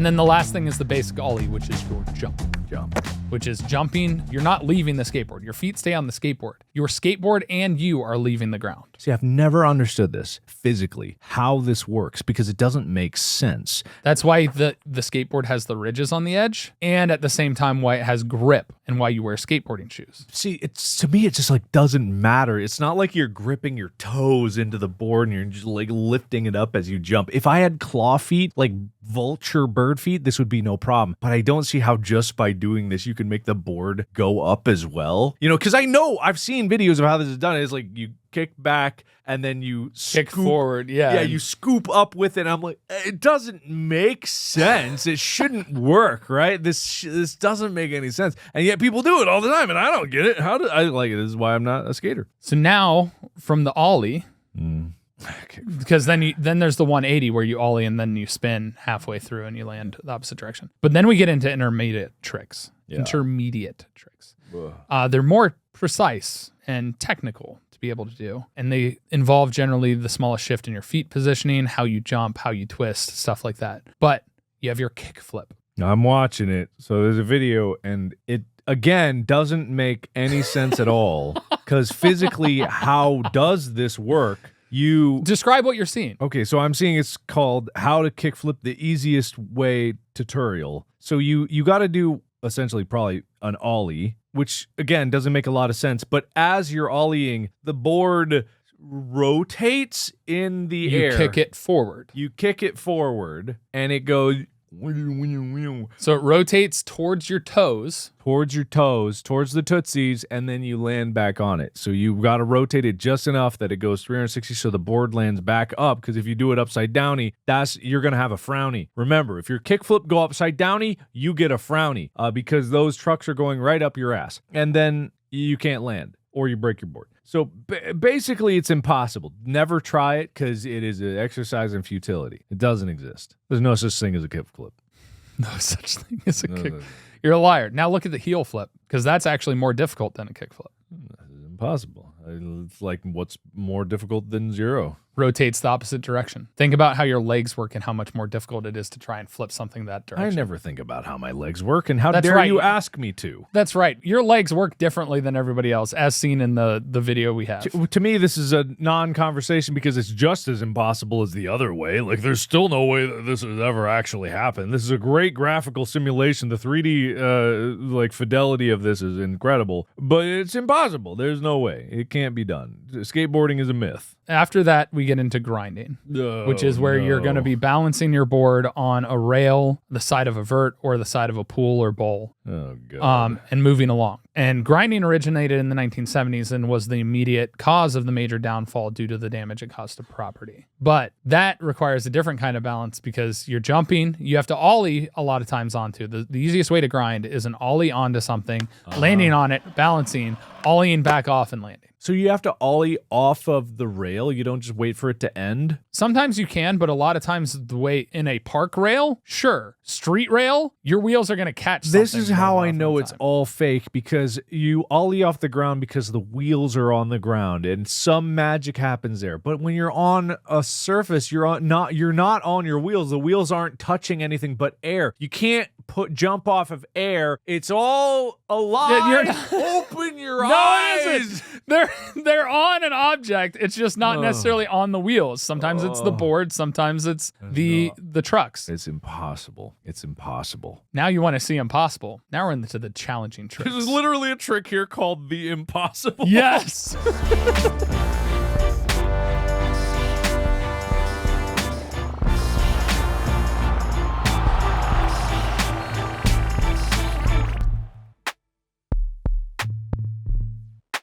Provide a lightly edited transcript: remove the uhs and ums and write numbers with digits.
And then the last thing is the basic ollie, which is your jump. Which is jumping. You're not leaving the skateboard. Your feet stay on the skateboard. Your skateboard and you are leaving the ground. See, I've never understood this physically, how this works, because it doesn't make sense. That's why the skateboard has the ridges on the edge, and at the same time why it has grip and why you wear skateboarding shoes. See, to me, it just like doesn't matter. It's not like you're gripping your toes into the board and you're just like lifting it up as you jump. If I had claw feet, like vulture bird feet, this would be no problem. But I don't see how just by doing this, you can make the board go up as well. You know, because I've seen videos of how this is done. It's like you kick back and then you kick forward. Yeah. Yeah, you scoop up with it. I'm like, it doesn't make sense. It shouldn't work, right? This doesn't make any sense. And yet people do it all the time, and I don't get it. How do I like it? This is why I'm not a skater. So now from the ollie, because then there's the 180 where you ollie and then you spin halfway through and you land the opposite direction. But then we get into intermediate tricks. Yeah. They're more precise and technical to be able to do, and they involve generally the smallest shift in your feet positioning, how you jump, how you twist, stuff like that. But you have your kick flip. I'm watching it. So there's a video, and it again doesn't make any sense at all, because physically, how does this work? You describe what you're seeing. Okay, so I'm seeing it's called How to Kickflip the Easiest Way tutorial. So you got to do essentially probably an ollie, which again doesn't make a lot of sense. But as you're ollieing, the board rotates in the air. You kick it forward. You kick it forward, and it goes. So it rotates towards your toes. Towards the tootsies, and then you land back on it. So you got to rotate it just enough that it goes 360 so the board lands back up, because if you do it upside downy, you're going to have a frowny. Remember, if your kickflip go upside downy, you get a frowny because those trucks are going right up your ass. And then you can't land or you break your board. So basically, it's impossible. Never try it because it is an exercise in futility. It doesn't exist. There's no such thing as a kickflip. No such thing as a kick. You're a liar. Now look at the heel flip, because that's actually more difficult than a kickflip. It's impossible. It's like, what's more difficult than zero? Rotates the opposite direction. Think about how your legs work and how much more difficult it is to try and flip something that direction. I never think about how my legs work, and how dare you ask me to? That's right. Your legs work differently than everybody else, as seen in the video we have. To me, this is a non-conversation because it's just as impossible as the other way. Like, there's still no way that this has ever actually happened. This is a great graphical simulation. The 3D fidelity of this is incredible, but it's impossible. There's no way. It can't be done. Skateboarding is a myth. After that, we get into grinding, which is where you're going to be balancing your board on a rail, the side of a vert, or the side of a pool or bowl. Oh, God. And moving along. And grinding originated in the 1970s and was the immediate cause of the major downfall due to the damage it caused to property. But that requires a different kind of balance, because you're jumping, you have to ollie a lot of times onto. The easiest way to grind is an ollie onto something, landing on it, balancing, ollieing back off and landing. So you have to ollie off of the rail? You don't just wait for it to end? Sometimes you can, but a lot of times the way in a park rail, sure. Street rail, your wheels are going to catch something. This is how I know it's all fake, because you ollie off the ground because the wheels are on the ground and some magic happens there. But when you're on a surface, you're not on your wheels. The wheels aren't touching anything but air. You can't jump off of air. It's all a lie. Open your eyes. It isn't. They're on an object. It's just not necessarily on the wheels. Sometimes it's the board. Sometimes it's the trucks. It's impossible. It's impossible. Now you want to see impossible. Now we're into the challenging tricks. There's literally a trick here called the impossible. Yes.